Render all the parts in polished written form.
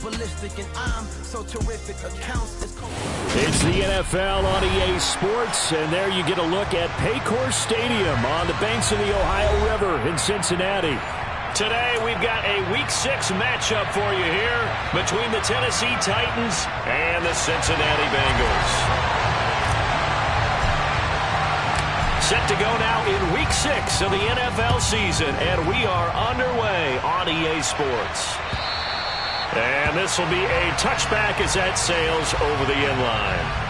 ballistic, and I'm so terrific. Accounts is It's the NFL on EA Sports, and there you get a look at Paycor Stadium on the banks of the Ohio River in Cincinnati. Today, we've got a Week 6 matchup for you here between the Tennessee Titans and the Cincinnati Bengals. Set to go now in Week 6 of the NFL season, and we are underway on EA Sports. And this will be a touchback as that sails over the end line.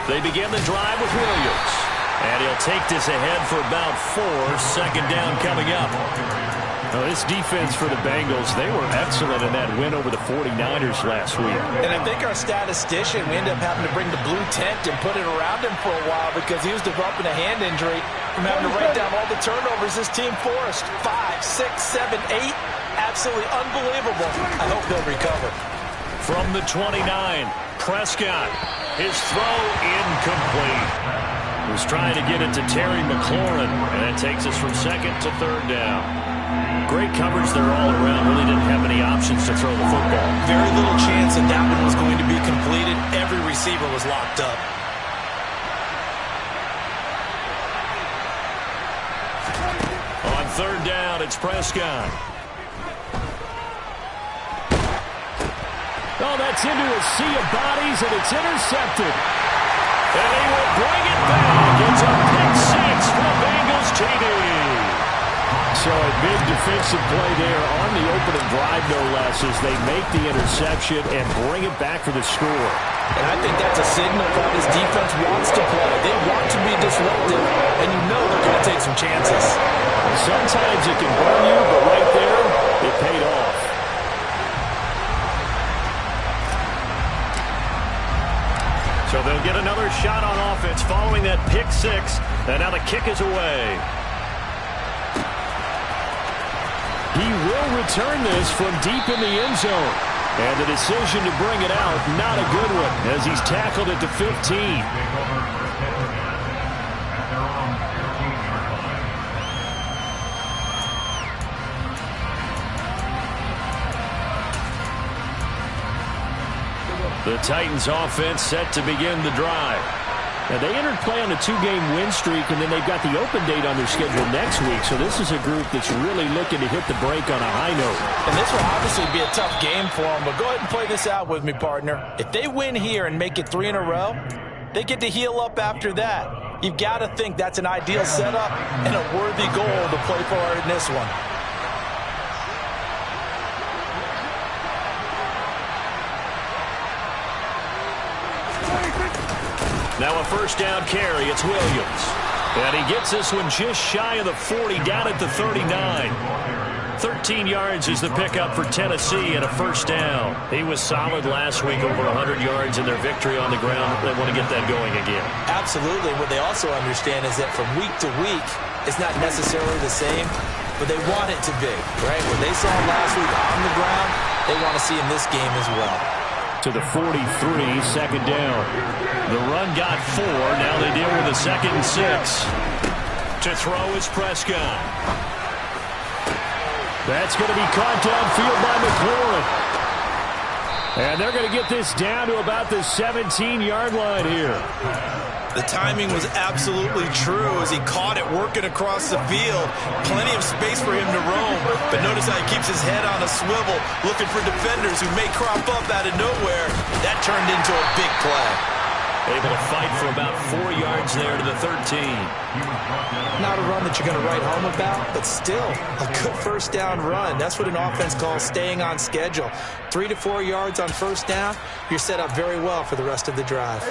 They begin the drive with Williams. And he'll take this ahead for about 4. Second down coming up. Now, this defense for the Bengals, they were excellent in that win over the 49ers last week. And I think our statistician, we ended up having to bring the blue tent and put it around him for a while because he was developing a hand injury from having to write down all the turnovers this team forced. 5, 6, 7, 8. Absolutely unbelievable. I hope they'll recover. From the 29, Prescott. His throw incomplete. He was trying to get it to Terry McLaurin, and that takes us from 2nd to 3rd down. Great coverage there all around. Really didn't have any options to throw the football. Very little chance that that one was going to be completed. Every receiver was locked up. On 3rd down, it's Prescott. Oh, that's into a sea of bodies, and it's intercepted. And he will bring it back. It's a pick 6 for Bengals TD. So a big defensive play there on the opening drive, no less, as they make the interception and bring it back for the score. And I think that's a signal of how this defense wants to play. They want to be disruptive, and you know they're going to take some chances. Sometimes it can burn you, but right there, it paid off. So they'll get another shot on offense following that pick 6. And now the kick is away. He will return this from deep in the end zone. And the decision to bring it out, not a good one, as he's tackled at the 15. The Titans offense set to begin the drive. Now, they entered play on a 2-game win streak, and then they've got the open date on their schedule next week. So this is a group that's really looking to hit the break on a high note. And this will obviously be a tough game for them, but go ahead and play this out with me, partner. If they win here and make it 3 in a row, they get to heal up after that. You've got to think that's an ideal setup and a worthy goal to play for in this one. Now a first down carry. It's Williams. And he gets this one just shy of the 40, down at the 39. 13 yards is the pickup for Tennessee and a first down. He was solid last week, over 100 yards in their victory on the ground. They want to get that going again. Absolutely. What they also understand is that from week to week, it's not necessarily the same, but they want it to be, right? What they saw last week on the ground, they want to see in this game as well. To the 43, second down. The run got 4. Now they deal with a 2nd and 6. To throw is Prescott. That's going to be caught downfield by McLaurin. And they're going to get this down to about the 17-yard line here. The timing was absolutely true as he caught it working across the field. Plenty of space for him to roam. But notice how he keeps his head on a swivel, looking for defenders who may crop up out of nowhere. That turned into a big play. Able to fight for about 4 yards there to the 13. Not a run that you're going to write home about, but still a good first down run. That's what an offense calls staying on schedule. 3 to 4 yards on first down, you're set up very well for the rest of the drive.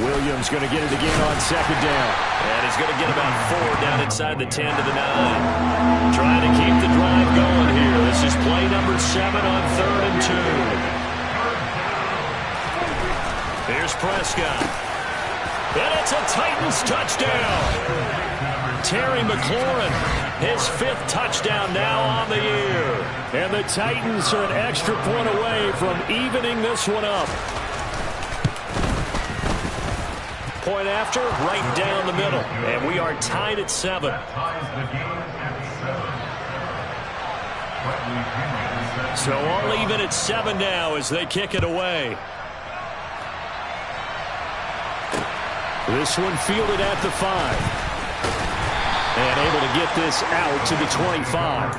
Williams going to get it again on second down. And he's going to get about 4 down inside the 10 to the 9. Trying to keep the drive going here. This is play number 7 on 3rd and 2. Here's Prescott. And it's a Titans touchdown. Terry McLaurin, his 5th touchdown now on the year. And the Titans are an extra point away from evening this one up. Point after, right down the middle. And we are tied at 7. So all even at 7 now as they kick it away. This one fielded at the 5. And able to get this out to the 25.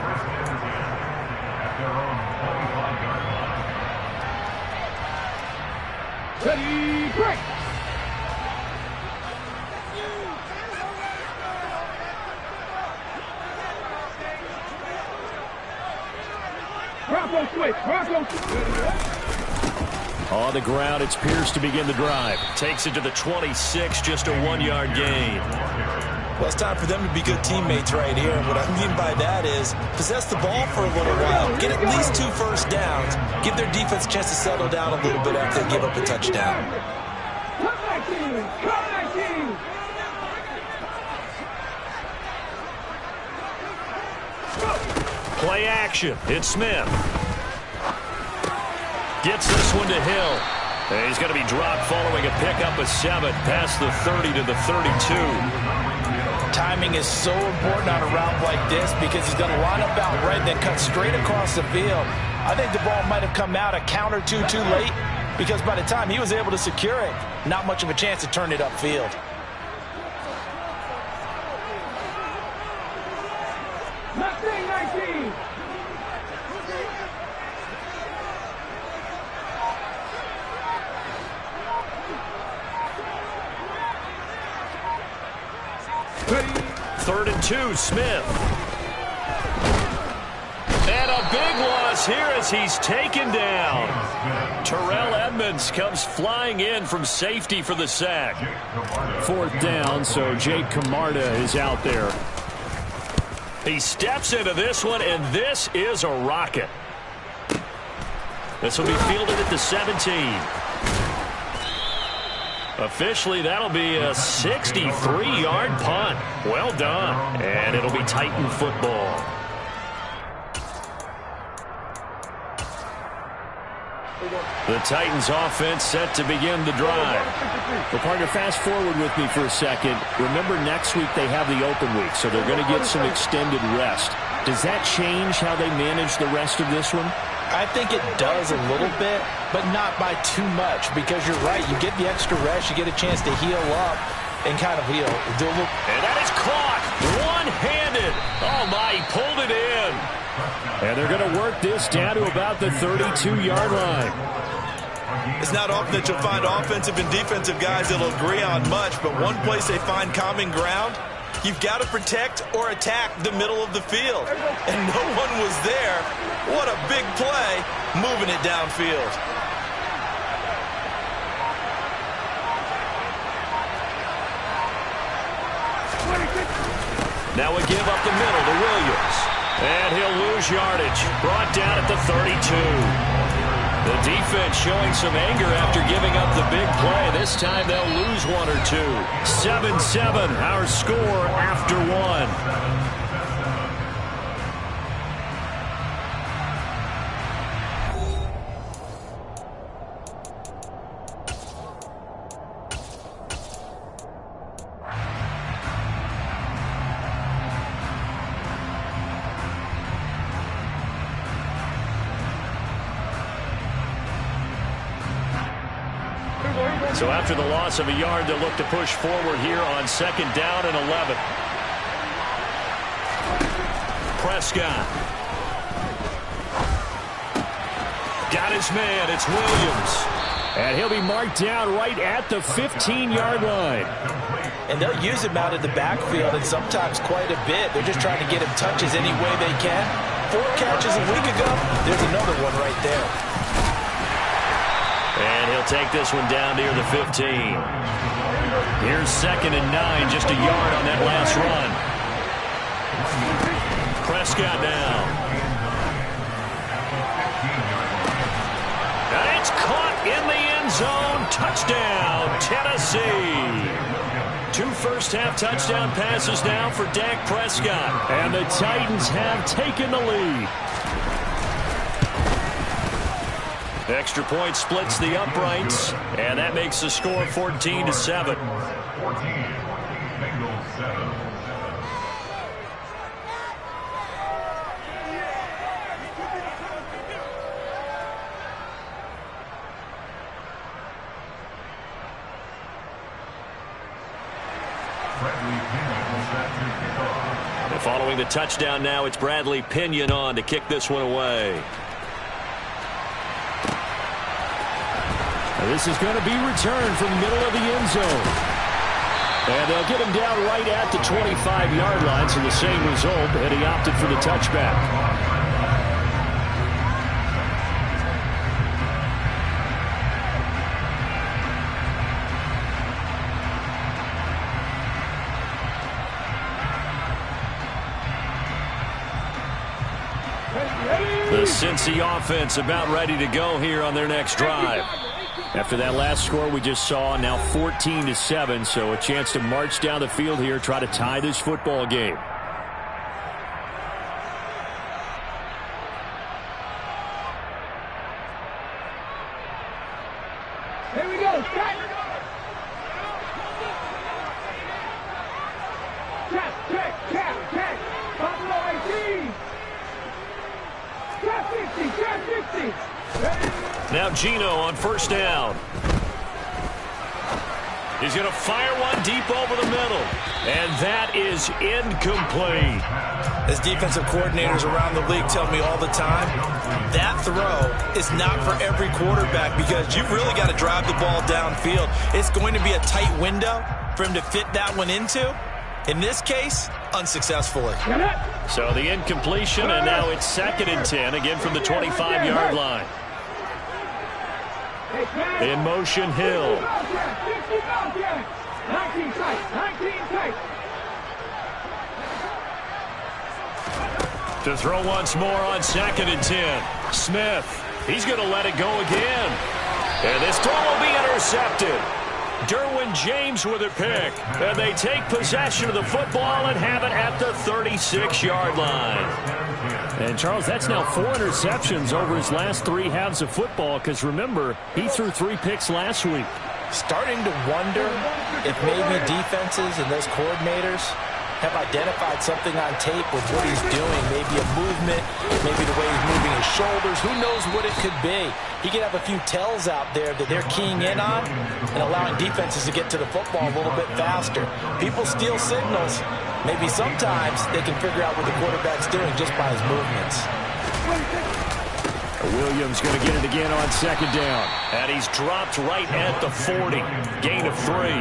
Ready, break! Bronco switch, Bronco switch. On the ground, it's Pierce to begin the drive. Takes it to the 26, just a 1-yard gain. Well, it's time for them to be good teammates right here. And what I mean by that is possess the ball for a little while. Get at least 2 first downs. Give their defense a chance to settle down a little bit after they give up a touchdown. Play action. It's Smith. Gets this one to Hill. And he's going to be dropped following a pickup of 7 past the 30 to the 32. Timing is so important on a route like this because he's going to line up out right and then cut straight across the field. I think the ball might have come out a count or two too late because by the time he was able to secure it, not much of a chance to turn it upfield. Third and 2, Smith. And a big loss here as he's taken down. Terrell Edmonds comes flying in from safety for the sack. 4th down, so Jake Camarda is out there. He steps into this one, and this is a rocket. This will be fielded at the 17. Officially, that'll be a 63-yard punt. Well done. And it'll be Titan football. The Titans offense set to begin the drive. Well, partner, fast forward with me for a second. Remember, next week they have the open week, so they're going to get some extended rest. Does that change how they manage the rest of this one? I think it does a little bit, but not by too much because you're right. You get the extra rest. You get a chance to heal up and kind of heal. And that is caught one-handed. Oh, my, he pulled it in. And they're going to work this down to about the 32-yard line. It's not often that you'll find offensive and defensive guys that'll agree on much, but one place they find common ground, you've got to protect or attack the middle of the field. And no one was there. What a big play, moving it downfield. Now we give up the middle to Williams. And he'll lose yardage. Brought down at the 32. The defense showing some anger after giving up the big play. This time they'll lose 1 or 2. 7-7, our score after 1. So after the loss of a yard, they'll look to push forward here on 2nd down and 11. Prescott. Got his man. It's Williams. And he'll be marked down right at the 15-yard line. And they'll use him out of the backfield, and sometimes quite a bit. They're just trying to get him touches any way they can. 4 catches a week ago. There's another one right there. And he'll take this one down near the 15. Here's 2nd and 9, just a yard on that last run. Prescott now. And it's caught in the end zone. Touchdown, Tennessee. 2 first-half touchdown passes now for Dak Prescott. And the Titans have taken the lead. Extra point splits the uprights, and that makes the score 14-7. And following the touchdown now, it's Bradley Pinion on to kick this one away. This is going to be returned from the middle of the end zone. And they'll get him down right at the 25-yard line, so the same result, and he opted for the touchback. The Cincy offense about ready to go here on their next drive. After that last score we just saw, now 14-7, so a chance to march down the field here, try to tie this football game. Here we go. Check. Buffalo 18. Check 50. Now Geno on first down. He's going to fire one deep over the middle. And that is incomplete. As defensive coordinators around the league tell me all the time, that throw is not for every quarterback because you've really got to drive the ball downfield. It's going to be a tight window for him to fit that one into. In this case, unsuccessfully. So the incompletion, and now it's 2nd and 10, again from the 25-yard line. In motion, Hill. 19 tight. To throw once more on 2nd and 10. Smith, he's going to let it go again. And this throw will be intercepted. Derwin James with a pick. And they take possession of the football and have it at the 36-yard line. And, Charles, that's now 4 interceptions over his last 3 halves of football because, remember, he threw 3 picks last week. Starting to wonder if maybe defenses and those coordinators have identified something on tape with what he's doing. Maybe a movement, maybe the way he's moving his shoulders. Who knows what it could be? He could have a few tells out there that they're keying in on and allowing defenses to get to the football a little bit faster. People steal signals. Maybe sometimes they can figure out what the quarterback's doing just by his movements. Williams going to get it again on 2nd down. And he's dropped right at the 40. Gain of 3.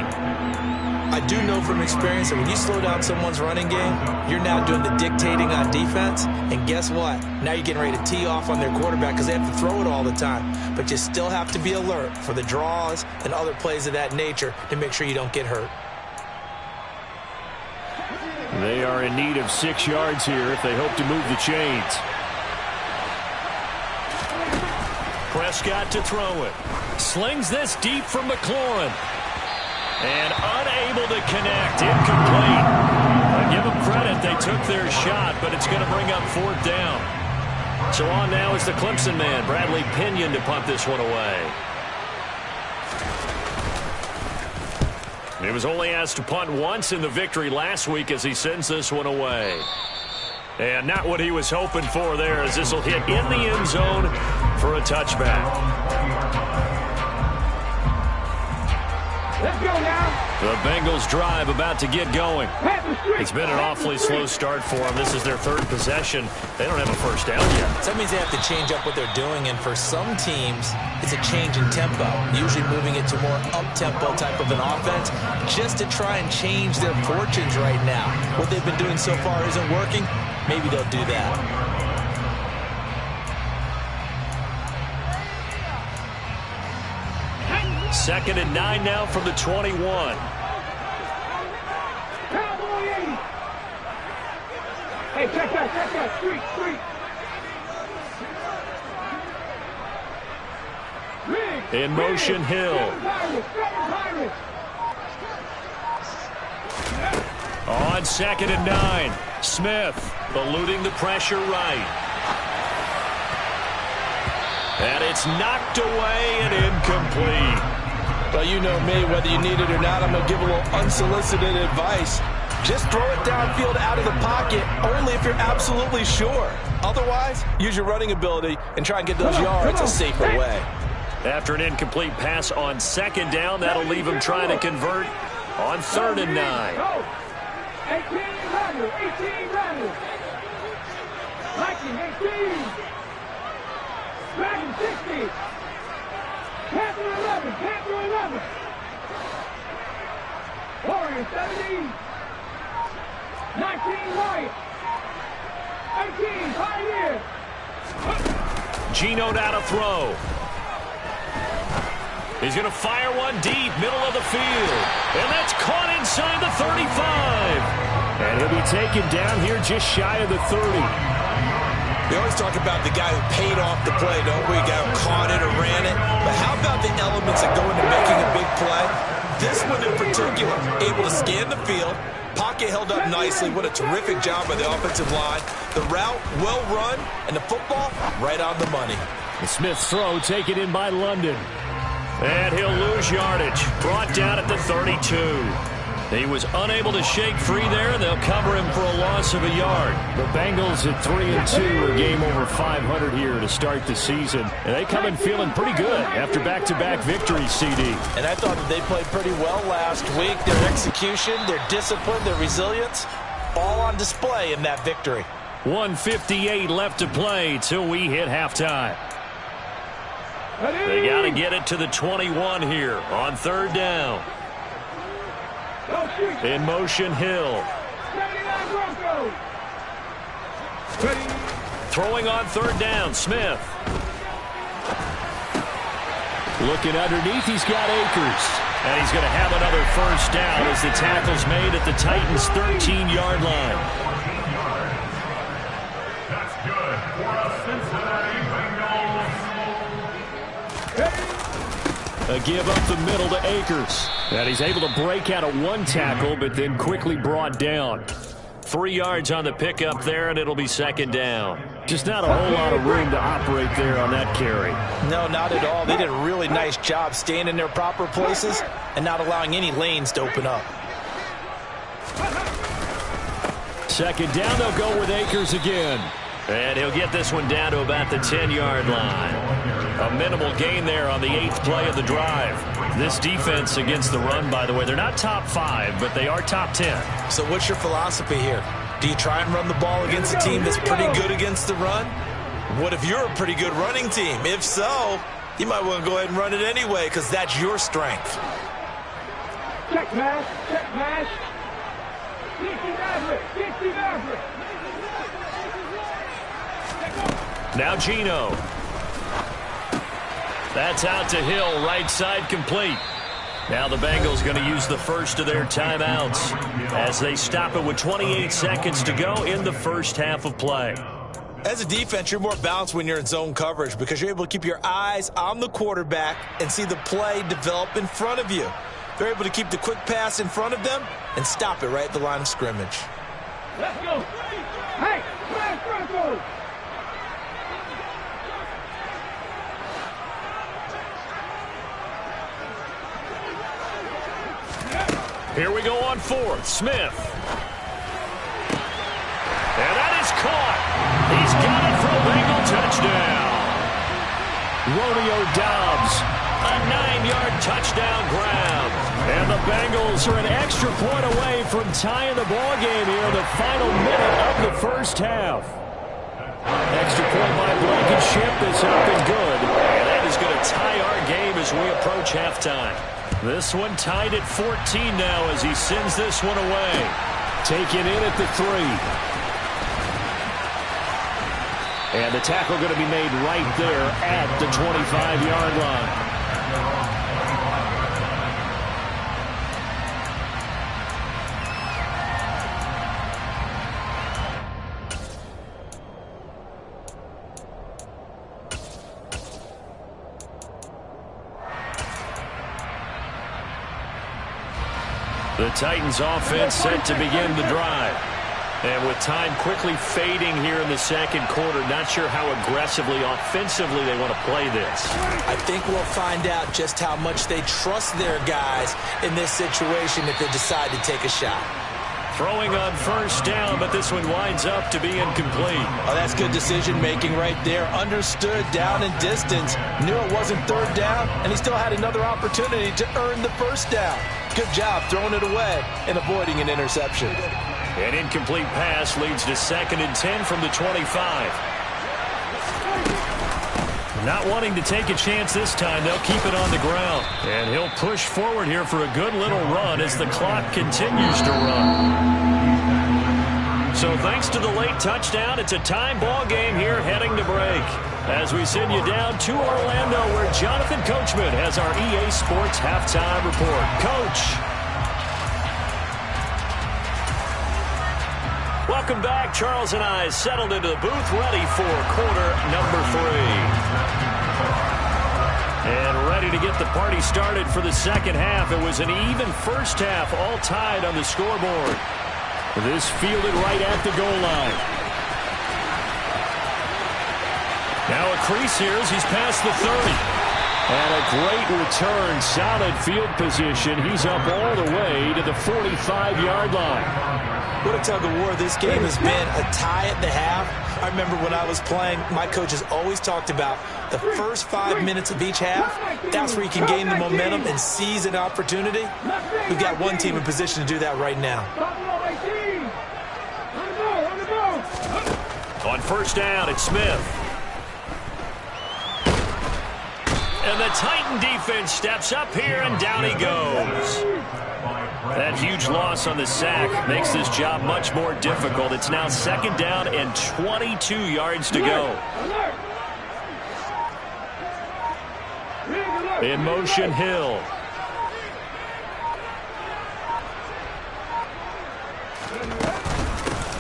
I do know from experience that when you slow down someone's running game, you're now doing the dictating on defense. And guess what? Now you're getting ready to tee off on their quarterback because they have to throw it all the time. But you still have to be alert for the draws and other plays of that nature to make sure you don't get hurt. They are in need of 6 yards here if they hope to move the chains. Prescott to throw it. Slings this deep from McLaurin. And unable to connect. Incomplete. I give them credit. They took their shot, but it's going to bring up 4th down. So on now is the Clemson man, Bradley Pinion, to punt this one away. He was only asked to punt once in the victory last week as he sends this one away. And not what he was hoping for there, as this will hit in the end zone for a touchback. Let's go now. The Bengals drive about to get going. It's been an awfully slow start for them. This is their 3rd possession. They don't have a first down yet. So that means they have to change up what they're doing, and for some teams, it's a change in tempo, usually moving it to more up-tempo type of an offense, just to try and change their fortunes right now. What they've been doing so far isn't working. Maybe they'll do that. 2nd and 9 now from the 21. Cowboy 80. Hey, check that. Street. In motion, Hill. On 2nd and 9. Smith eluding the pressure right. And it's knocked away and incomplete. Well, you know me, whether you need it or not, I'm going to give a little unsolicited advice. Just throw it downfield out of the pocket, only if you're absolutely sure. Otherwise, use your running ability and try and get those yards a safer way. After an incomplete pass on 2nd down, that'll leave him trying to convert on 3rd and 9. 18 runners. Viking 18. Dragon 60. Panther 11. Warrior 17. 19 Wyatt. 18 Pioneer. Geno now to throw. He's going to fire one deep, middle of the field. And that's caught inside the 35. And he'll be taken down here just shy of the 30. We always talk about the guy who paid off the play, don't we? The guy who caught it or ran it. But how about the elements that go into making a big play? This one in particular, able to scan the field. Pocket held up nicely. What a terrific job by the offensive line. The route, well run, and the football, right on the money. The Smith throw taken in by London. And he'll lose yardage. Brought down at the 32. He was unable to shake free there, and they'll cover him for a loss of a yard. The Bengals at 3-2, a game over 500 here to start the season. And they come in feeling pretty good after back-to-back victories, CD. And I thought that they played pretty well last week. Their execution, their discipline, their resilience, all on display in that victory. 1:58 left to play till we hit halftime. They got to get it to the 21 here on 3rd down. In motion, Hill. Throwing on 3rd down, Smith. Looking underneath, he's got Akers. And he's going to have another 1st down as the tackle's made at the Titans' 13-yard line. That's good for a Cincinnati Bengals. A give up the middle to Akers. And he's able to break out of one tackle, but then quickly brought down. 3 yards on the pickup there, and it'll be 2nd down. Just not a whole lot of room to operate there on that carry. No, not at all. They did a really nice job staying in their proper places and not allowing any lanes to open up. 2nd down, they'll go with Akers again. And he'll get this one down to about the 10-yard line. A minimal gain there on the 8th play of the drive. This defense against the run, by the way, they're not top 5, but they are top 10. So what's your philosophy here? Do you try and run the ball against a team that's pretty good against the run? What if you're a pretty good running team? If so, you might want to go ahead and run it anyway because that's your strength. Check mash. 60 Maverick. Now Geno. That's out to Hill, right side complete. Now the Bengals going to use the first of their timeouts as they stop it with 28 seconds to go in the first half of play. As a defense, you're more balanced when you're in zone coverage because you're able to keep your eyes on the quarterback and see the play develop in front of you. They're able to keep the quick pass in front of them and stop it right at the line of scrimmage. Let's go. Hey, smash Broncos. Here we go on 4th. Smith. And that is caught. He's got it for a Bengal touchdown. Romeo Doubs. A 9-yard touchdown grab. And the Bengals are an extra point away from tying the ball game here in the final minute of the first half. Extra point by Blankenship is up and good. And that is going to tie our game as we approach halftime. This one tied at 14 now as he sends this one away. Taken in at the 3. And the tackle going to be made right there at the 25-yard line. The Titans offense set to begin the drive. And with time quickly fading here in the second quarter, not sure how aggressively, offensively they want to play this. I think we'll find out just how much they trust their guys in this situation if they decide to take a shot. Throwing on first down, but this one winds up to be incomplete. Oh, that's good decision-making right there. Understood down and distance. Knew it wasn't third down, and he still had another opportunity to earn the first down. Good job throwing it away and avoiding an interception. An incomplete pass leads to 2nd and 10 from the 25. Not wanting to take a chance this time, they'll keep it on the ground. And he'll push forward here for a good little run as the clock continues to run. So thanks to the late touchdown, it's a time ball game here heading to break. As we send you down to Orlando, where Jonathan Coachman has our EA Sports halftime report. Coach. Welcome back. Charles and I settled into the booth, ready for quarter number 3. And ready to get the party started for the second half. It was an even first half, all tied on the scoreboard. This fielded right at the goal line. Now a crease here as he's past the 30. And a great return, solid field position. He's up all the way to the 45-yard line. What a tug-of-war this game has been. A tie at the half. I remember when I was playing, my coaches always talked about the first 5 minutes of each half. That's where you can gain the momentum and seize an opportunity. We've got one team in position to do that right now. On first down, it's Smith. And the Titan defense steps up here, and down he goes. That huge loss on the sack makes this job much more difficult. It's now 2nd down and 22 yards to go. In motion, Hill.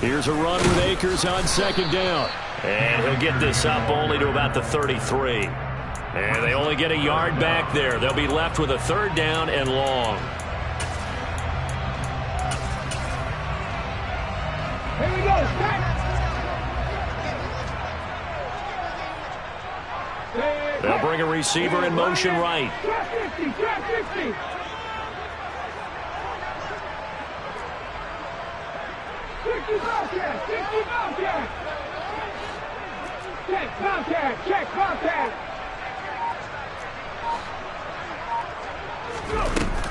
Here's a run with Akers on 2nd down. And he'll get this up only to about the 33. And they only get a yard back there. They'll be left with a 3rd down and long. Here we go. They'll bring a receiver in motion right. Trap 50, trap 50. Check Bobcat, check Bobcat.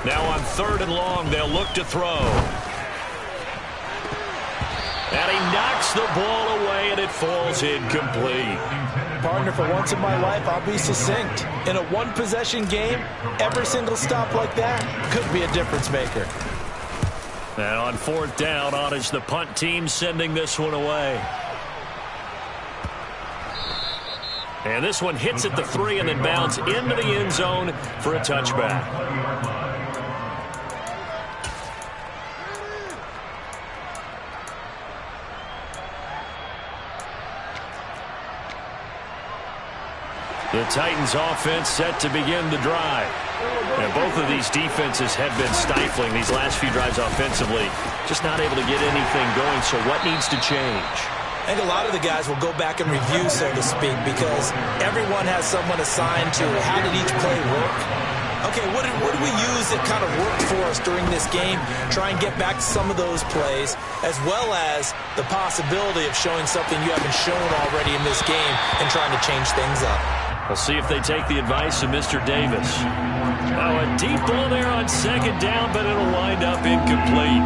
Now on 3rd and long, they'll look to throw. And he knocks the ball away, and it falls incomplete. Partner, for once in my life, I'll be succinct. In a one-possession game, every single stop like that could be a difference maker. And on 4th down, on is the punt team sending this one away. And this one hits at the 3 and then bounds into the end zone for a touchback. The Titans offense set to begin the drive. And both of these defenses have been stifling these last few drives offensively. Just not able to get anything going, so what needs to change? I think a lot of the guys will go back and review, so to speak, because everyone has someone assigned to how did each play work. Okay, what did we use that kind of worked for us during this game? Try and get back to some of those plays, as well as the possibility of showing something you haven't shown already in this game and trying to change things up. We'll see if they take the advice of Mr. Davis. Now a deep ball there on 2nd down, but it'll wind up incomplete.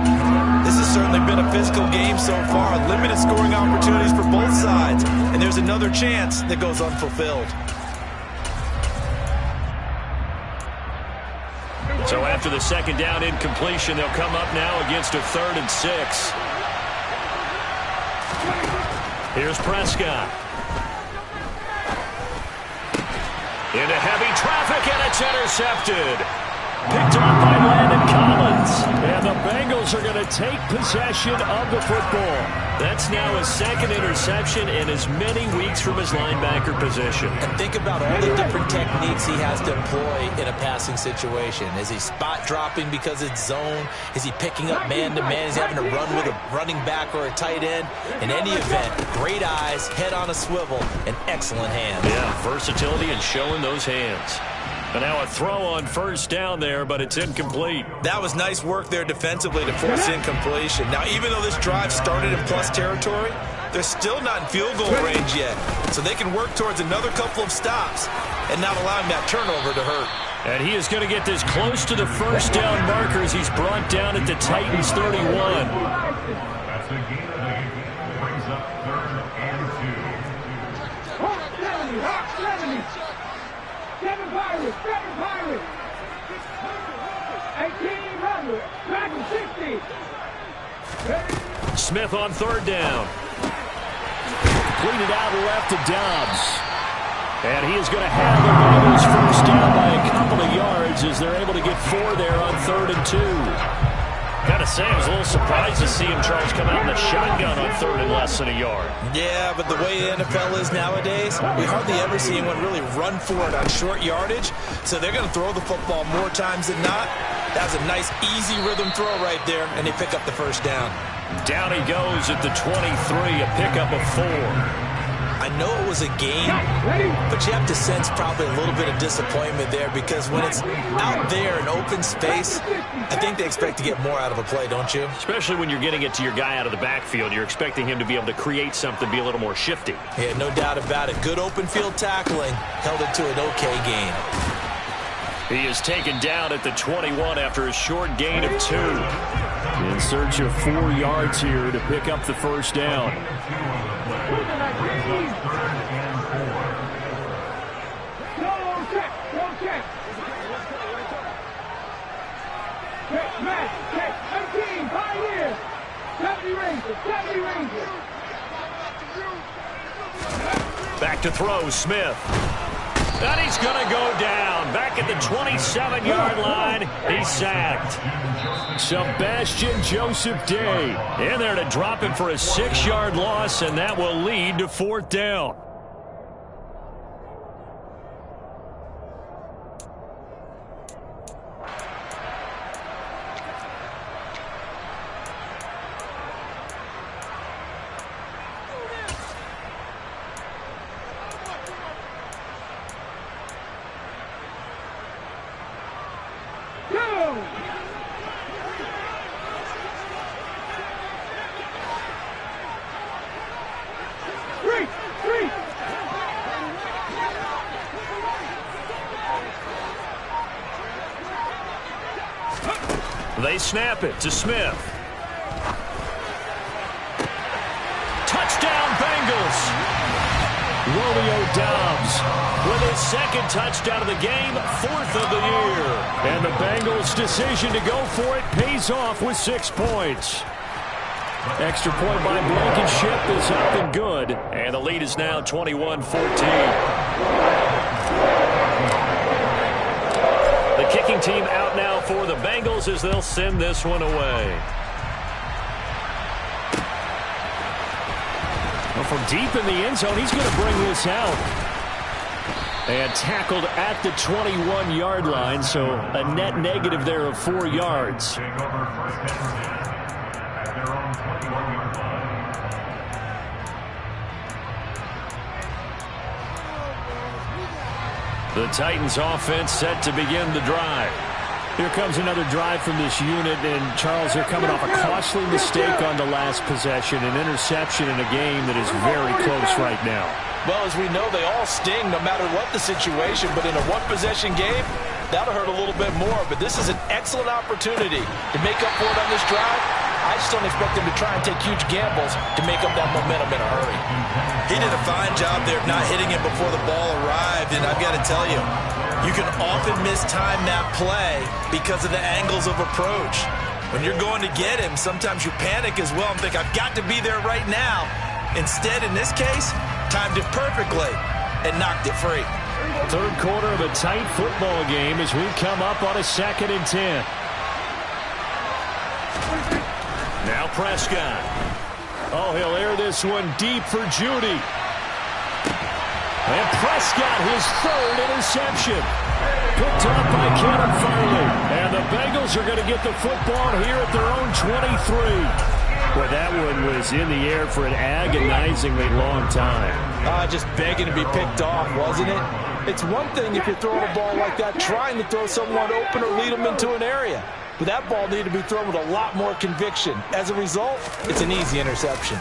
This has certainly been a physical game so far. Limited scoring opportunities for both sides. And there's another chance that goes unfulfilled. So after the 2nd down incompletion, they'll come up now against a 3rd and 6. Here's Prescott. Into heavy traffic, and it's intercepted. picked off by Landon Collins. And the Bengals are going to take possession of the football. That's now his second interception in as many weeks from his linebacker position. And think about all the different techniques he has to employ in a passing situation. Is he spot dropping because it's zone? Is he picking up man-to-man? Is he having to run with a running back or a tight end? In any event, great eyes, head on a swivel, and excellent hands. Yeah, versatility and showing those hands. And now a throw on first down there, but it's incomplete. That was nice work there defensively to force incompletion. Now, even though this drive started in plus territory, they're still not in field goal range yet. So they can work towards another couple of stops and not allowing that turnover to hurt. And he is going to get this close to the first down markers. He's brought down at the Titans 31. That's the game of the game. Brings up 3rd and 2. 70. 7 Pirates. 1800. Back to 60. Smith on third down. Cleaned out left to Dobbs. And he is going to have the Bengals first down by a couple of yards as they're able to get 4 there on 3rd and 2. Got to say, I was a little surprised to see him, Charles, come out in a shotgun on 3rd and less than a yard. Yeah, but the way the NFL is nowadays, we hardly ever see anyone really run for it on short yardage. So they're going to throw the football more times than not. That was a nice, easy rhythm throw right there, and they pick up the first down. Down he goes at the 23, a pickup of 4. I know it was a game, but you have to sense probably a little bit of disappointment there because when it's out there in open space, I think they expect to get more out of a play, don't you? Especially when you're getting it to your guy out of the backfield. You're expecting him to be able to create something, be a little more shifty. Yeah, no doubt about it. Good open field tackling held it to an okay gain. He is taken down at the 21 after a short gain of 2. In search of 4 yards here to pick up the first down. Back to throw, Smith. And he's going to go down. Back at the 27-yard line. He's sacked. Sebastian Joseph Day in there to drop him for a 6-yard loss, and that will lead to 4th down. They snap it to Smith. Touchdown, Bengals. Romeo Doubs with his 2nd touchdown of the game, 4th of the year. And the Bengals' decision to go for it pays off with 6 points. Extra point by Blankenship is up and good. And the lead is now 21-14. The kicking team out now for the Bengals as they'll send this one away. Well, from deep in the end zone, he's going to bring this out. And tackled at the 21-yard line, so a net negative there of 4 yards. The Titans offense set to begin the drive. Here comes another drive from this unit, and Charles, they're coming off a costly mistake on the last possession, an interception in a game that is very close right now. Well, as we know, they all sting no matter what the situation, but in a one-possession game, that'll hurt a little bit more. But this is an excellent opportunity to make up for it on this drive. I just don't expect them to try and take huge gambles to make up that momentum in a hurry. He did a fine job there of not hitting it before the ball arrived, and I've got to tell you, you can often mistime that play because of the angles of approach. When you're going to get him, sometimes you panic as well and think, I've got to be there right now. Instead, in this case, timed it perfectly and knocked it free. Third quarter of a tight football game as we come up on a 2nd and 10. Now Prescott. Oh, he'll air this one deep for Judy. And Prescott, his 3rd interception. Picked up by Kenneth Farley. And the Bengals are going to get the football here at their own 23. Well, that one was in the air for an agonizingly long time. Just begging to be picked off, wasn't it? It's one thing if you're throwing a ball like that, trying to throw someone open or lead them into an area. But that ball needed to be thrown with a lot more conviction. As a result, it's an easy interception.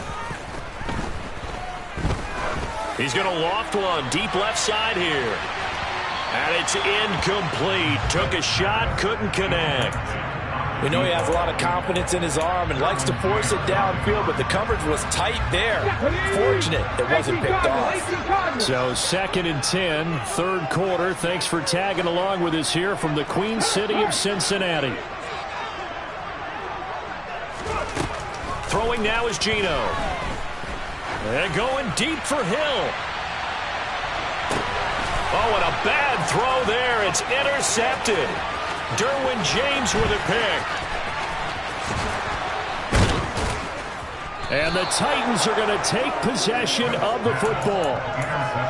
He's going to loft one deep left side here. And it's incomplete. Took a shot, couldn't connect. We know he has a lot of confidence in his arm and likes to force it downfield, but the coverage was tight there. Fortunate it wasn't picked off. So 2nd and 10, 3rd quarter. Thanks for tagging along with us here from the Queen City of Cincinnati. Throwing now is Geno. And going deep for Hill. Oh, and a bad throw there. It's intercepted. Derwin James with a pick. And the Titans are going to take possession of the football.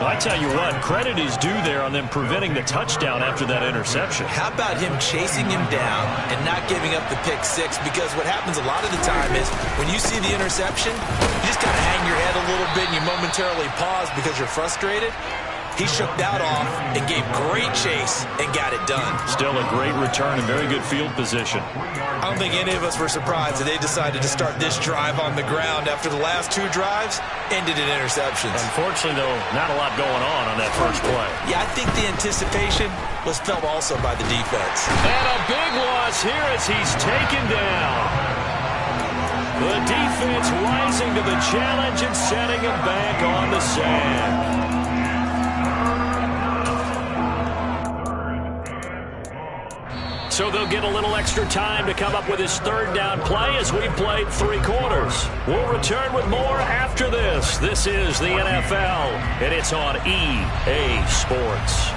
I tell you what, credit is due there on them preventing the touchdown after that interception. How about him chasing him down and not giving up the pick six? Because what happens a lot of the time is when you see the interception, you just kind of hang your head a little bit and you momentarily pause because you're frustrated. He shook that off and gave great chase and got it done. Still a great return and very good field position. I don't think any of us were surprised that they decided to start this drive on the ground after the last 2 drives ended in interceptions. Unfortunately, though, not a lot going on that first play. Yeah, I think the anticipation was felt also by the defense. And a big loss here as he's taken down. The defense rising to the challenge and setting him back on the sand. So they'll get a little extra time to come up with his 3rd down play as we played 3 quarters. We'll return with more after this. This is the NFL, and it's on EA Sports.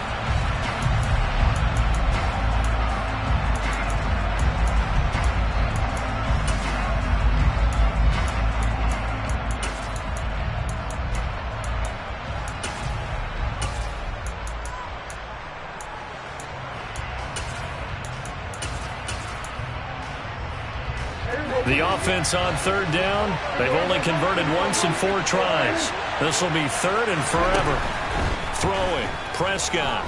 The offense on 3rd down, they've only converted once in 4 tries. This will be 3rd and forever. Throwing, Prescott.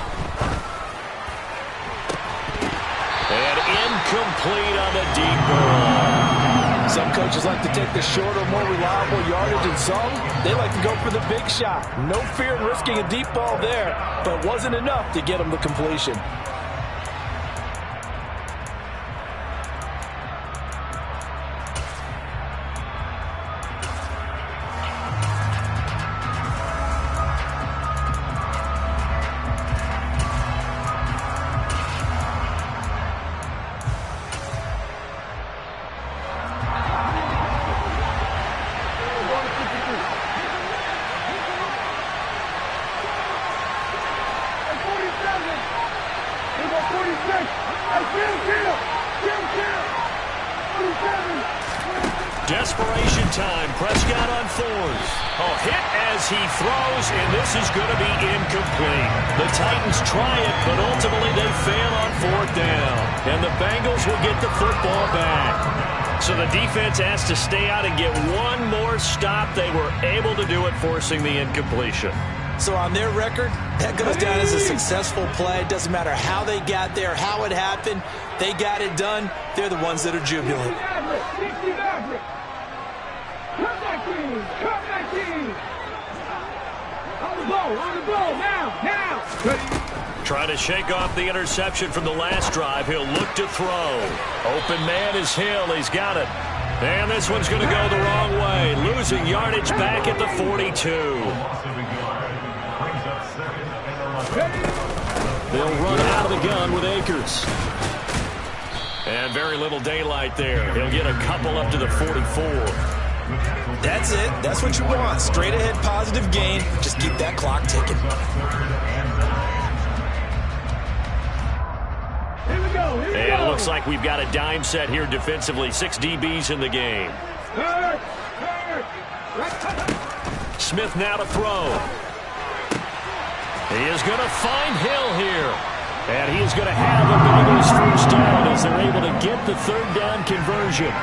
And incomplete on the deep ball. Some coaches like to take the shorter, more reliable yardage, and some, they like to go for the big shot. No fear in risking a deep ball there, but it wasn't enough to get them the completion. Desperation time. Prescott on 4th. Oh, hit as he throws, and this is going to be incomplete. The Titans try it, but ultimately they fail on 4th down. And the Bengals will get the football back. So the defense has to stay out and get one more stop. They were able to do it, forcing the incompletion. So on their record, that goes down as a successful play. It doesn't matter how they got there, how it happened. They got it done. They're the ones that are jubilant. Trying to shake off the interception from the last drive. He'll look to throw. Open man is Hill. He's got it. And this one's going to go the wrong way. Losing yardage back at the 42. They'll run out of the gun with Akers. And very little daylight there. He'll get a couple up to the 44. That's it. That's what you want. Straight ahead positive gain. Just keep that clock ticking. And it looks like we've got a dime set here defensively. 6 DBs in the game. Smith now to throw. He is going to find Hill here. And he is going to have a Bengals first down as they're able to get the third down conversion.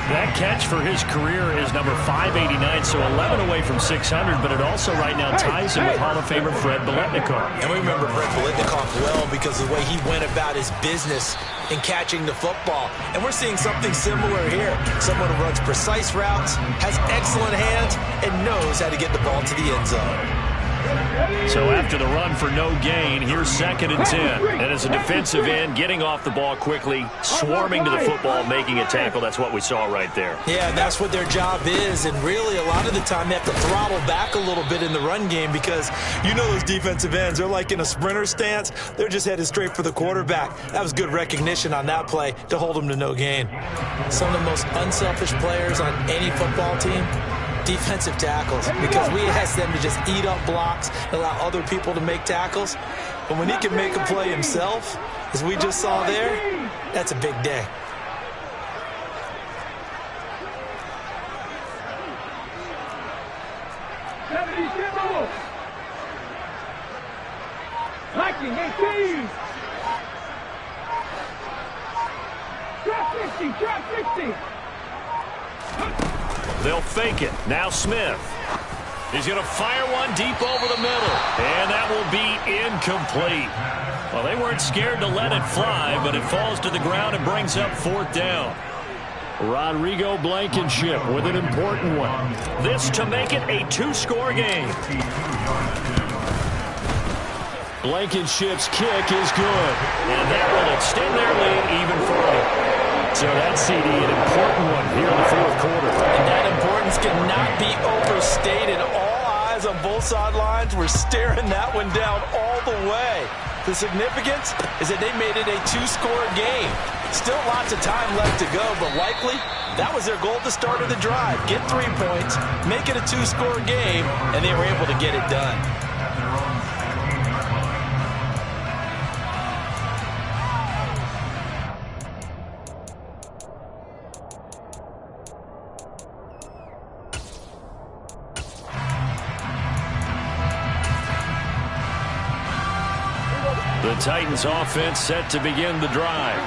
That catch for his career is number 589, so 11 away from 600, but it also right now ties him with Hall of Famer Fred Biletnikoff. And we remember Fred Biletnikoff well because of the way he went about his business in catching the football. And we're seeing something similar here. Someone who runs precise routes, has excellent hands, and knows how to get the ball to the end zone. So after the run for no gain, here's 2nd and 10. And as a defensive end, getting off the ball quickly, swarming to the football, making a tackle. That's what we saw right there. Yeah, and that's what their job is. And really, a lot of the time, they have to throttle back a little bit in the run game because you know those defensive ends, they're like in a sprinter stance. They're just headed straight for the quarterback. That was good recognition on that play to hold them to no gain. Some of the most unselfish players on any football team, defensive tackles, because we ask them to just eat up blocks, allow other people to make tackles. But when he can make a play himself, as we just saw there, that's a big day. They'll fake it. Now Smith. He's going to fire one deep over the middle. And that will be incomplete. Well, they weren't scared to let it fly, but it falls to the ground and brings up 4th down. Rodrigo Blankenship with an important one. This to make it a 2-score game. Blankenship's kick is good. And that will extend their lead even further. So that CD, an important one here in the 4th quarter. And that importance cannot be overstated. All eyes on both sidelines were staring that one down all the way. The significance is that they made it a 2-score game. Still lots of time left to go, but likely that was their goal at the start of the drive. Get 3 points, make it a 2-score game, and they were able to get it done. The Titans offense set to begin the drive.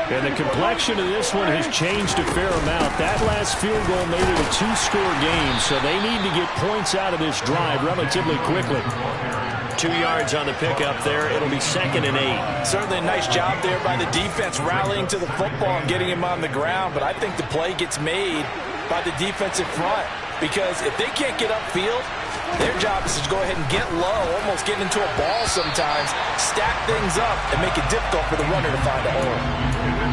And the complexion of this one has changed a fair amount. That last field goal made it a 2-score game, so they need to get points out of this drive relatively quickly. 2 yards on the pickup there. It'll be 2nd and 8. Certainly a nice job there by the defense rallying to the football and getting him on the ground, but I think the play gets made by the defensive front because if they can't get upfield, their job is to go ahead and get low, almost get into a ball sometimes, stack things up, and make it difficult for the runner to find a hole.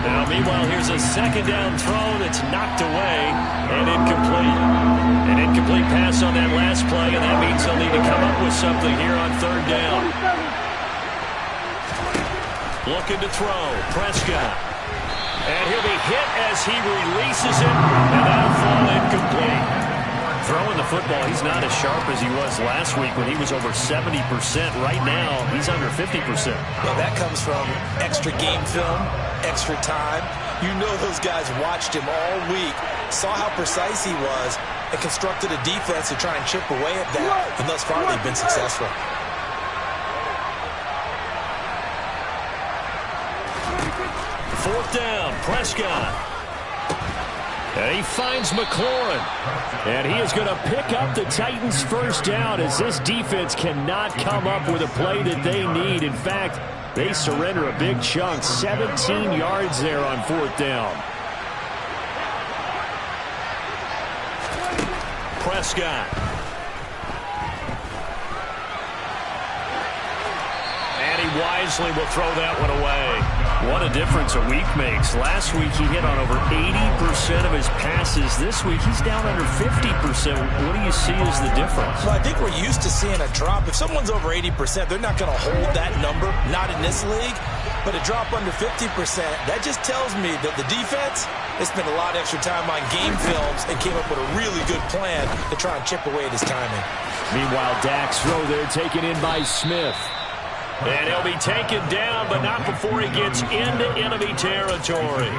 Now, meanwhile, here's a 2nd down throw that's knocked away and incomplete. An incomplete pass on that last play, and that means they'll need to come up with something here on 3rd down. Looking to throw, Prescott. And he'll be hit as he releases it, and that'll fall incomplete. Throwing the football, he's not as sharp as he was last week when he was over 70%. Right now, he's under 50%. Well, that comes from extra game film, extra time. You know those guys watched him all week, saw how precise he was, and constructed a defense to try and chip away at that. And thus far, they've been successful. Fourth down, Prescott. And he finds McLaurin. And he is going to pick up the Titans' first down as this defense cannot come up with a play that they need. In fact, they surrender a big chunk, 17 yards there on 4th down. Prescott. And he wisely will throw that one away. What a difference a week makes. Last week he hit on over 80% of his passes. This week he's down under 50%. What do you see as the difference? Well, I think we're used to seeing a drop. If someone's over 80%, they're not going to hold that number, not in this league. But a drop under 50%, that just tells me that the defense, they spent a lot of extra time on game films and came up with a really good plan to try and chip away at his timing. Meanwhile, Dak's throw there taken in by Smith. And he'll be taken down, but not before he gets into enemy territory.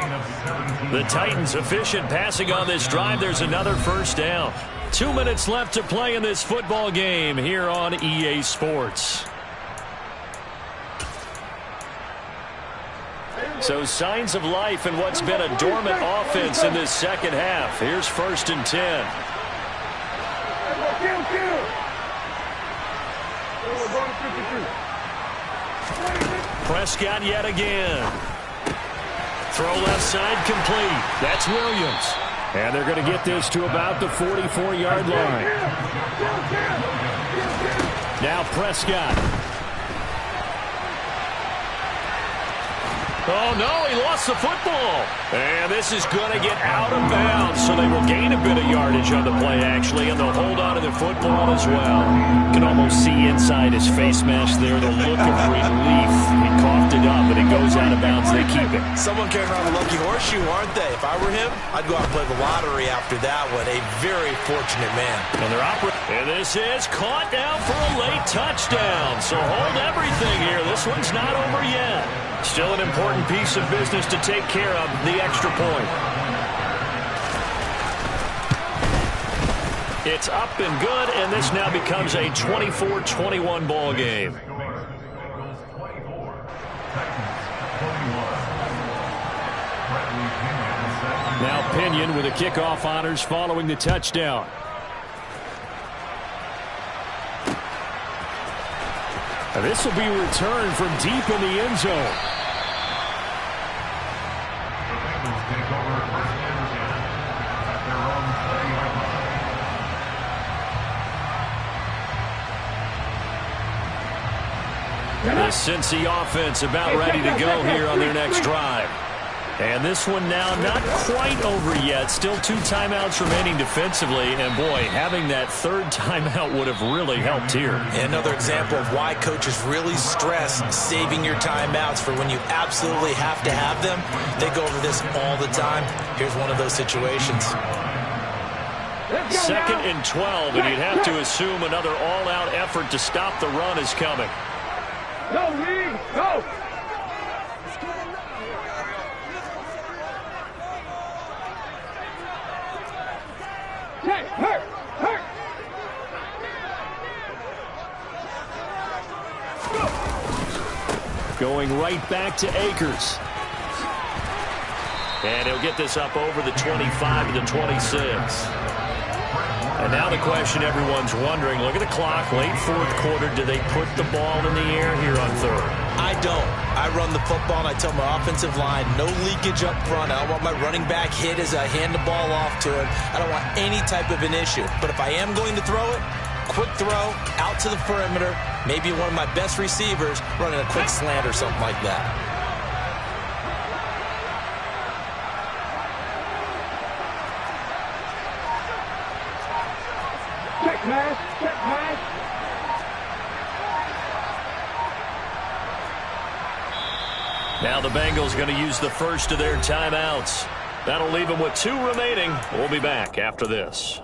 The Titans efficient passing on this drive. There's another first down. 2 minutes left to play in this football game here on EA Sports. So signs of life in what's been a dormant offense in this second half. Here's 1st and 10. Prescott yet again. Throw left side complete. That's Williams. And they're going to get this to about the 44-yard line. Now Prescott. Oh, no, he lost the football. And this is going to get out of bounds, so they will gain a bit of yardage on the play, actually, and they'll hold on to the football as well. You can almost see inside his face mask there the look of relief. He coughed it up, and it goes out of bounds. They keep it. Someone came around a lucky horseshoe, aren't they? If I were him, I'd go out and play the lottery after that one. A very fortunate man. And they're and this is caught down for a late touchdown. So hold everything here. This one's not over yet. Still an important piece of business to take care of, the extra point. It's up and good, and this now becomes a 24-21 ball game. Now Pinion with the kickoff honors following the touchdown. This will be returned from deep in the end zone. This Cincy offense about ready to go here on their next drive. And this one now not quite over yet. Still 2 timeouts remaining defensively. And, boy, having that 3rd timeout would have really helped here. Another example of why coaches really stress saving your timeouts for when you absolutely have to have them. They go over this all the time. Here's one of those situations. 2nd and 12, and you'd have to assume another all-out effort to stop the run is coming. Go, Lee, go! Going right back to Akers. And he'll get this up over the 25 to the 26. And now the question everyone's wondering, look at the clock, late 4th quarter, do they put the ball in the air here on 3rd? I don't. I run the football and I tell my offensive line, no leakage up front. I don't want my running back hit as I hand the ball off to him. I don't want any type of an issue. But if I am going to throw it, quick throw, out to the perimeter, maybe one of my best receivers running a quick slant or something like that. Check pass, check pass. Now the Bengals going to use the first of their timeouts. That'll leave them with 2 remaining. We'll be back after this.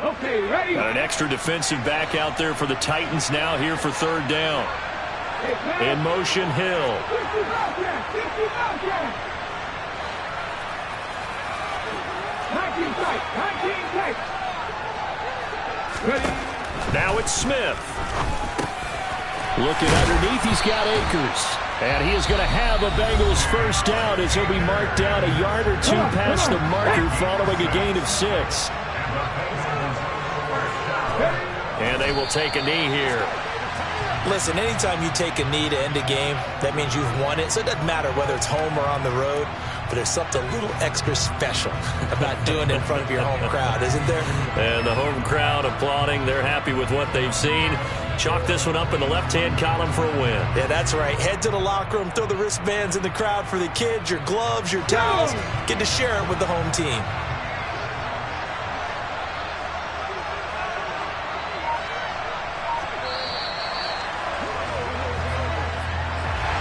Okay, ready? Got an extra defensive back out there for the Titans now here for 3rd down. In motion, Hill. Now it's Smith. Looking underneath, he's got Akers. And he is going to have a Bengals first down as he'll be marked down a yard or 2 past the marker following a gain of 6. And they will take a knee here. Listen, anytime you take a knee to end a game, that means you've won it. So it doesn't matter whether it's home or on the road, but there's something a little extra special about doing it in front of your home crowd, isn't there? And the home crowd applauding. They're happy with what they've seen. Chalk this one up in the left-hand column for a win. Yeah, that's right. Head to the locker room, throw the wristbands in the crowd for the kids, your gloves, your towels. Get to share it with the home team.